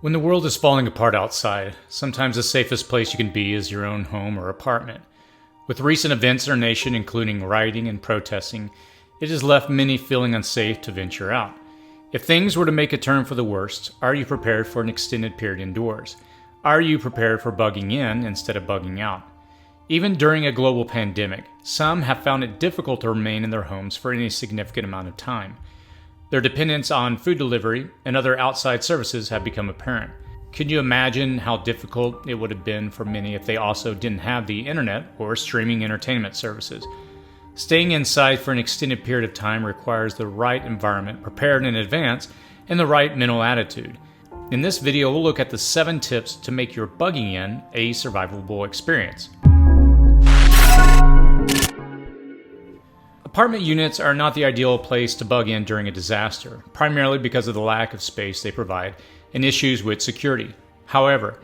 When the world is falling apart outside, sometimes the safest place you can be is your own home or apartment. With recent events in our nation, including rioting and protesting, it has left many feeling unsafe to venture out. If things were to make a turn for the worst, are you prepared for an extended period indoors? Are you prepared for bugging in instead of bugging out? Even during a global pandemic, some have found it difficult to remain in their homes for any significant amount of time. Their dependence on food delivery and other outside services have become apparent. Can you imagine how difficult it would have been for many if they also didn't have the internet or streaming entertainment services? Staying inside for an extended period of time requires the right environment prepared in advance and the right mental attitude. In this video, we'll look at the 7 tips to make your bugging in a survivable experience. Apartment units are not the ideal place to bug in during a disaster, primarily because of the lack of space they provide and issues with security. However,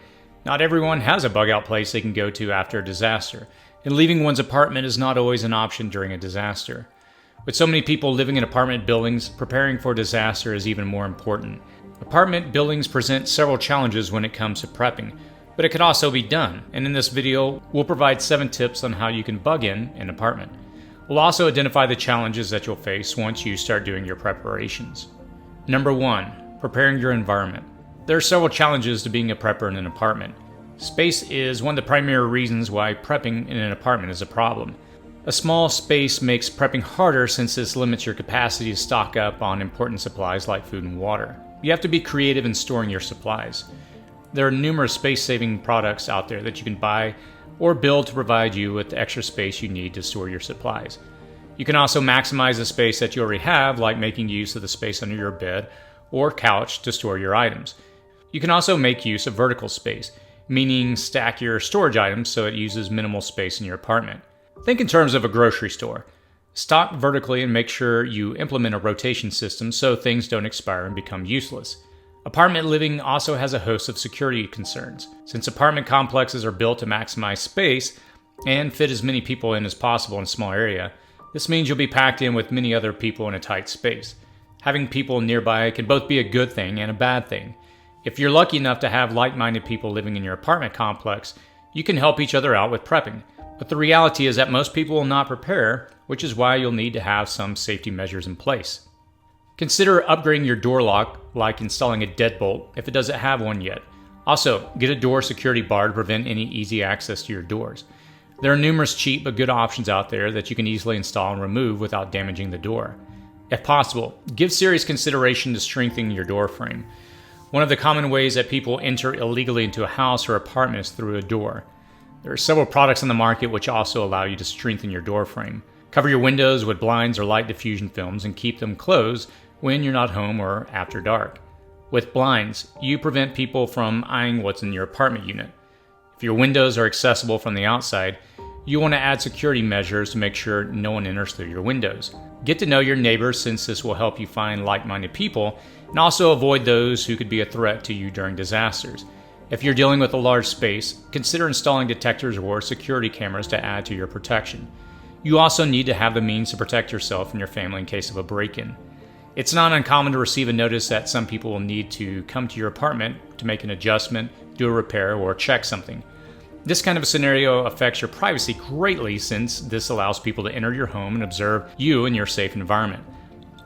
not everyone has a bug out place they can go to after a disaster, and leaving one's apartment is not always an option during a disaster. With so many people living in apartment buildings, preparing for a disaster is even more important. Apartment buildings present several challenges when it comes to prepping, but it could also be done, and in this video, we'll provide 7 tips on how you can bug in an apartment. We'll also identify the challenges that you'll face once you start doing your preparations. Number 1, preparing your environment. There are several challenges to being a prepper in an apartment. Space is one of the primary reasons why prepping in an apartment is a problem. A small space makes prepping harder since this limits your capacity to stock up on important supplies like food and water. You have to be creative in storing your supplies. There are numerous space-saving products out there that you can buy or build to provide you with the extra space you need to store your supplies. You can also maximize the space that you already have, like making use of the space under your bed or couch to store your items. You can also make use of vertical space, meaning stack your storage items so it uses minimal space in your apartment. Think in terms of a grocery store. Stock vertically and make sure you implement a rotation system so things don't expire and become useless. Apartment living also has a host of security concerns. Since apartment complexes are built to maximize space and fit as many people in as possible in a small area, this means you'll be packed in with many other people in a tight space. Having people nearby can both be a good thing and a bad thing. If you're lucky enough to have like-minded people living in your apartment complex, you can help each other out with prepping. But the reality is that most people will not prepare, which is why you'll need to have some safety measures in place. Consider upgrading your door lock, like installing a deadbolt if it doesn't have one yet. Also, get a door security bar to prevent any easy access to your doors. There are numerous cheap but good options out there that you can easily install and remove without damaging the door. If possible, give serious consideration to strengthening your door frame. One of the common ways that people enter illegally into a house or apartment is through a door. There are several products on the market which also allow you to strengthen your door frame. Cover your windows with blinds or light diffusion films and keep them closed when you're not home or after dark. With blinds, you prevent people from eyeing what's in your apartment unit. If your windows are accessible from the outside, you want to add security measures to make sure no one enters through your windows. Get to know your neighbors since this will help you find like-minded people and also avoid those who could be a threat to you during disasters. If you're dealing with a large space, consider installing detectors or security cameras to add to your protection. You also need to have the means to protect yourself and your family in case of a break-in. It's not uncommon to receive a notice that some people will need to come to your apartment to make an adjustment, do a repair, or check something. This kind of a scenario affects your privacy greatly since this allows people to enter your home and observe you in your safe environment.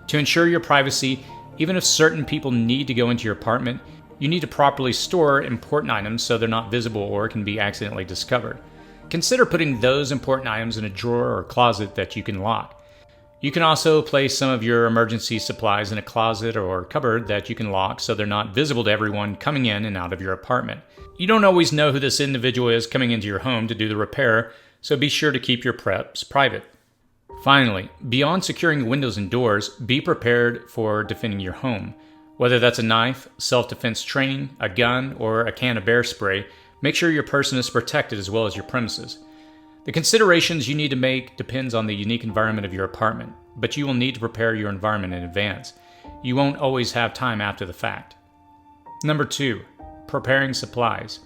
To ensure your privacy, even if certain people need to go into your apartment, you need to properly store important items so they're not visible or can be accidentally discovered. Consider putting those important items in a drawer or closet that you can lock. You can also place some of your emergency supplies in a closet or cupboard that you can lock so they're not visible to everyone coming in and out of your apartment. You don't always know who this individual is coming into your home to do the repair, so be sure to keep your preps private. Finally, beyond securing windows and doors, be prepared for defending your home. Whether that's a knife, self-defense training, a gun, or a can of bear spray, make sure your person is protected as well as your premises. The considerations you need to make depends on the unique environment of your apartment, but you will need to prepare your environment in advance. You won't always have time after the fact. Number 2, preparing supplies.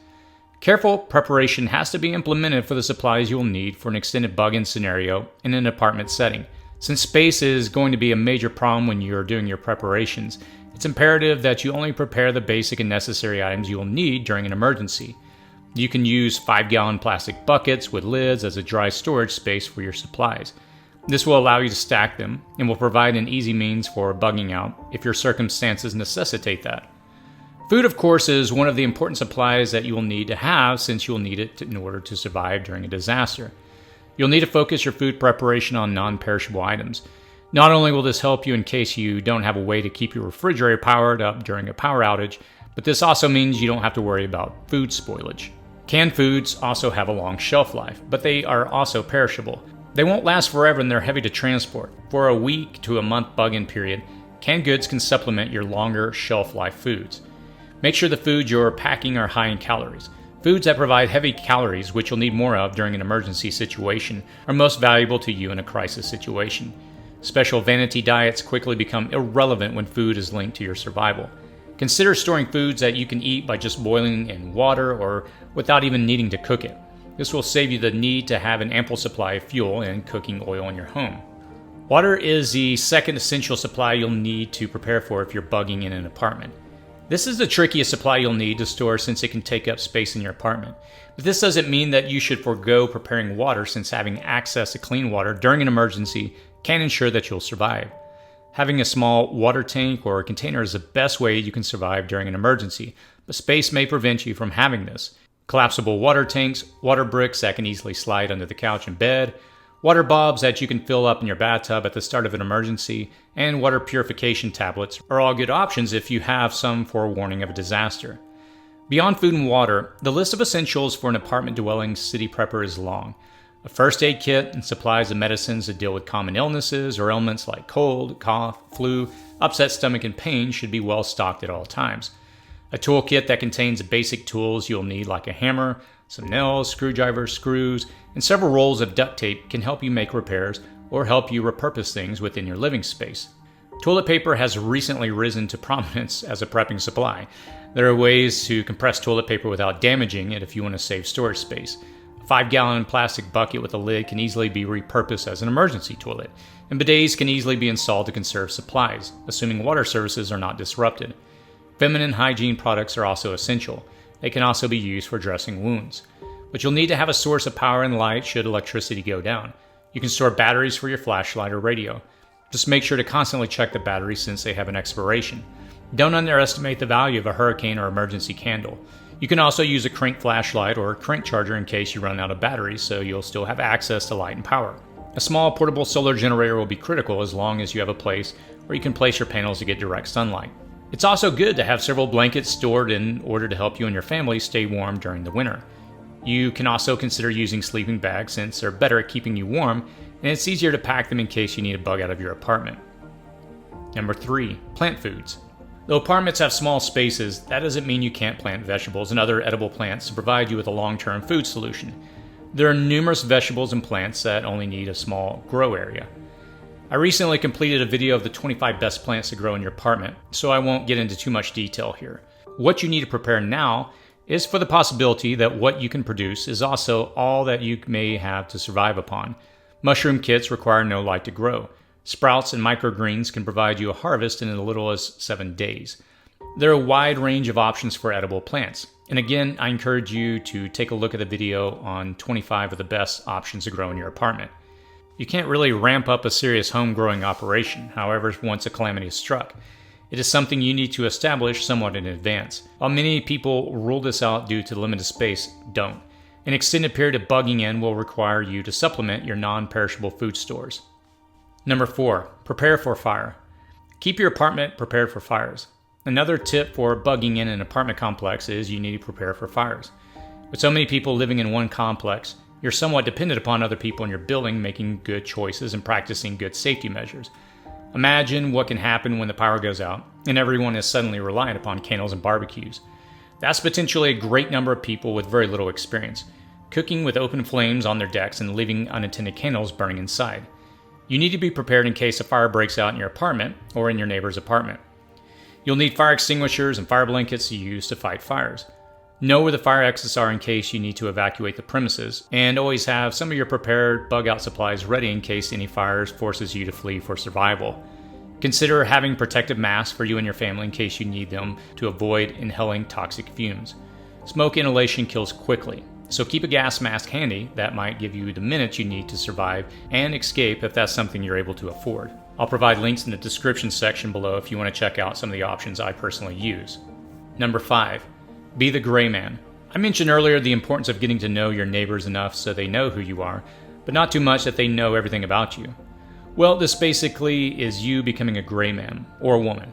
Careful preparation has to be implemented for the supplies you will need for an extended bug-in scenario in an apartment setting. Since space is going to be a major problem when you're doing your preparations, It's imperative that you only prepare the basic and necessary items you will need during an emergency. You can use 5-gallon plastic buckets with lids as a dry storage space for your supplies. This will allow you to stack them and will provide an easy means for bugging out if your circumstances necessitate that. Food, of course, is one of the important supplies that you will need to have since you will need it in order to survive during a disaster. You'll need to focus your food preparation on non-perishable items. Not only will this help you in case you don't have a way to keep your refrigerator powered up during a power outage, but this also means you don't have to worry about food spoilage. Canned foods also have a long shelf life, but they are also perishable. They won't last forever and they're heavy to transport. For a week to a month bug-in period, canned goods can supplement your longer shelf life foods. Make sure the foods you're packing are high in calories. Foods that provide heavy calories, which you'll need more of during an emergency situation, are most valuable to you in a crisis situation. Special vanity diets quickly become irrelevant when food is linked to your survival. Consider storing foods that you can eat by just boiling in water or without even needing to cook it. This will save you the need to have an ample supply of fuel and cooking oil in your home. Water is the second essential supply you'll need to prepare for if you're bugging in an apartment. This is the trickiest supply you'll need to store since it can take up space in your apartment. But this doesn't mean that you should forego preparing water, since having access to clean water during an emergency can ensure that you'll survive. Having a small water tank or container is the best way you can survive during an emergency, but space may prevent you from having this. Collapsible water tanks, water bricks that can easily slide under the couch and bed, water bobs that you can fill up in your bathtub at the start of an emergency, and water purification tablets are all good options if you have some forewarning of a disaster. Beyond food and water, the list of essentials for an apartment-dwelling city prepper is long. A first aid kit and supplies of medicines that deal with common illnesses or ailments like cold, cough, flu, upset stomach, and pain should be well stocked at all times. A toolkit that contains the basic tools you'll need, like a hammer, some nails, screwdrivers, screws, and several rolls of duct tape can help you make repairs or help you repurpose things within your living space. Toilet paper has recently risen to prominence as a prepping supply. There are ways to compress toilet paper without damaging it if you want to save storage space. A 5-gallon plastic bucket with a lid can easily be repurposed as an emergency toilet, and bidets can easily be installed to conserve supplies, assuming water services are not disrupted. Feminine hygiene products are also essential. They can also be used for dressing wounds. But you'll need to have a source of power and light should electricity go down. You can store batteries for your flashlight or radio. Just make sure to constantly check the batteries since they have an expiration. Don't underestimate the value of a hurricane or emergency candle. You can also use a crank flashlight or a crank charger in case you run out of batteries, so you'll still have access to light and power. A small portable solar generator will be critical as long as you have a place where you can place your panels to get direct sunlight. It's also good to have several blankets stored in order to help you and your family stay warm during the winter. You can also consider using sleeping bags since they're better at keeping you warm, and it's easier to pack them in case you need a bug out of your apartment. Number 3. Plant foods. Though apartments have small spaces, that doesn't mean you can't plant vegetables and other edible plants to provide you with a long-term food solution. There are numerous vegetables and plants that only need a small grow area. I recently completed a video of the 25 best plants to grow in your apartment, so I won't get into too much detail here. What you need to prepare now is for the possibility that what you can produce is also all that you may have to survive upon. Mushroom kits require no light to grow. Sprouts and microgreens can provide you a harvest in as little as 7 days. There are a wide range of options for edible plants. And again, I encourage you to take a look at the video on 25 of the best options to grow in your apartment. You can't really ramp up a serious home growing operation, however, once a calamity is struck. It is something you need to establish somewhat in advance. While many people rule this out due to limited space, don't. An extended period of bugging in will require you to supplement your non-perishable food stores. Number 4. Prepare for fire. Keep your apartment prepared for fires. Another tip for bugging in an apartment complex is you need to prepare for fires. With so many people living in one complex, you're somewhat dependent upon other people in your building making good choices and practicing good safety measures. Imagine what can happen when the power goes out and everyone is suddenly reliant upon candles and barbecues. That's potentially a great number of people with very little experience, cooking with open flames on their decks and leaving unattended candles burning inside. You need to be prepared in case a fire breaks out in your apartment or in your neighbor's apartment. You'll need fire extinguishers and fire blankets to use to fight fires. Know where the fire exits are in case you need to evacuate the premises, and always have some of your prepared bug-out supplies ready in case any fires forces you to flee for survival. Consider having protective masks for you and your family in case you need them to avoid inhaling toxic fumes. Smoke inhalation kills quickly, so keep a gas mask handy that might give you the minutes you need to survive and escape if that's something you're able to afford. I'll provide links in the description section below if you want to check out some of the options I personally use. Number 5. Be the gray man. I mentioned earlier the importance of getting to know your neighbors enough so they know who you are, but not too much that they know everything about you. Well, this basically is you becoming a gray man or woman.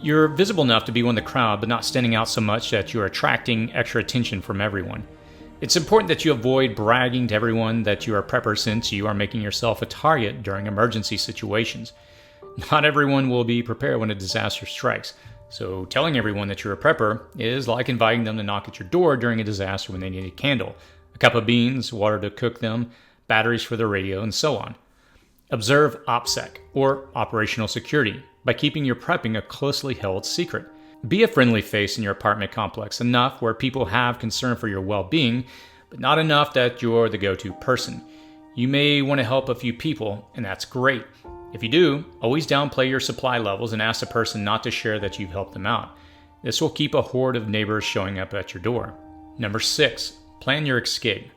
You're visible enough to be one of the crowd, but not standing out so much that you're attracting extra attention from everyone. It's important that you avoid bragging to everyone that you are a prepper, since you are making yourself a target during emergency situations. Not everyone will be prepared when a disaster strikes, so telling everyone that you're a prepper is like inviting them to knock at your door during a disaster when they need a candle, a cup of beans, water to cook them, batteries for their radio, and so on. Observe OPSEC, or operational security, by keeping your prepping a closely held secret. Be a friendly face in your apartment complex, enough where people have concern for your well-being, but not enough that you're the go-to person. You may want to help a few people, and that's great. If you do, always downplay your supply levels and ask the person not to share that you've helped them out. This will keep a horde of neighbors showing up at your door. Number 6. Plan your escape.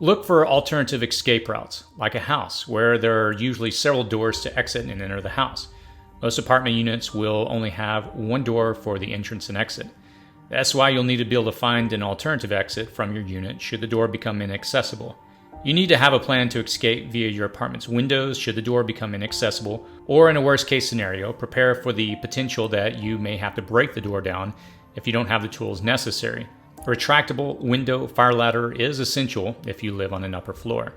Look for alternative escape routes, like a house, where there are usually several doors to exit and enter the house. Most apartment units will only have one door for the entrance and exit. That's why you'll need to be able to find an alternative exit from your unit should the door become inaccessible. You need to have a plan to escape via your apartment's windows should the door become inaccessible, or in a worst case scenario, prepare for the potential that you may have to break the door down if you don't have the tools necessary. A retractable window fire ladder is essential if you live on an upper floor.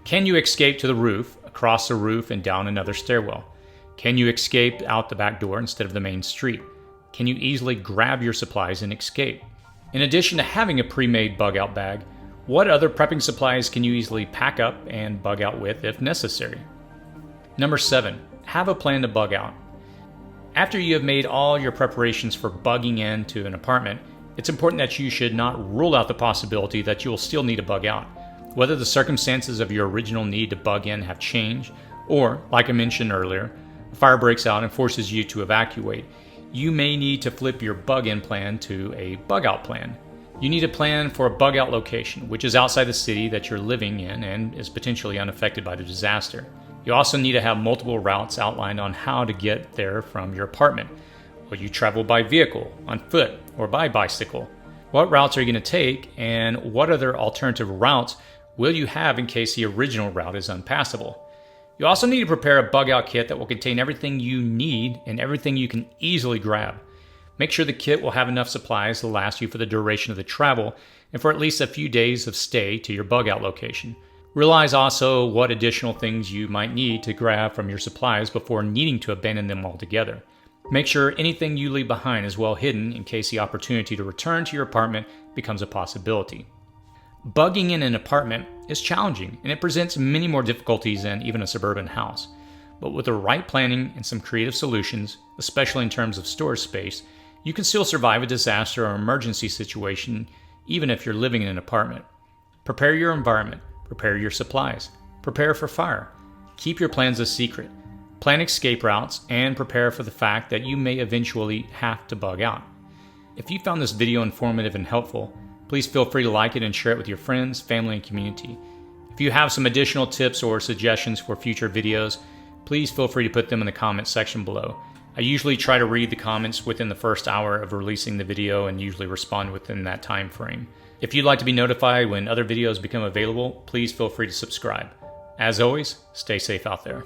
Can you escape to the roof, across the roof, and down another stairwell? Can you escape out the back door instead of the main street? Can you easily grab your supplies and escape? In addition to having a pre-made bug-out bag, what other prepping supplies can you easily pack up and bug out with if necessary? Number 7. Have a plan to bug out. After you have made all your preparations for bugging into an apartment, it's important that you should not rule out the possibility that you will still need to bug out. Whether the circumstances of your original need to bug in have changed, or, like I mentioned earlier, a fire breaks out and forces you to evacuate, you may need to flip your bug-in plan to a bug-out plan. You need a plan for a bug-out location, which is outside the city that you're living in and is potentially unaffected by the disaster. You also need to have multiple routes outlined on how to get there from your apartment. Will you travel by vehicle, on foot, or by bicycle? What routes are you going to take, and what other alternative routes will you have in case the original route is unpassable? You also need to prepare a bug-out kit that will contain everything you need and everything you can easily grab. Make sure the kit will have enough supplies to last you for the duration of the travel and for at least a few days of stay to your bug-out location. Realize also what additional things you might need to grab from your supplies before needing to abandon them altogether. Make sure anything you leave behind is well hidden in case the opportunity to return to your apartment becomes a possibility. Bugging in an apartment is challenging, and it presents many more difficulties than even a suburban house. But with the right planning and some creative solutions, especially in terms of storage space, you can still survive a disaster or emergency situation even if you're living in an apartment. Prepare your environment, prepare your supplies, prepare for fire. Keep your plans a secret. Plan escape routes and prepare for the fact that you may eventually have to bug out. If you found this video informative and helpful, please feel free to like it and share it with your friends, family, and community. If you have some additional tips or suggestions for future videos, please feel free to put them in the comments section below. I usually try to read the comments within the first hour of releasing the video and usually respond within that time frame. If you'd like to be notified when other videos become available, please feel free to subscribe. As always, stay safe out there.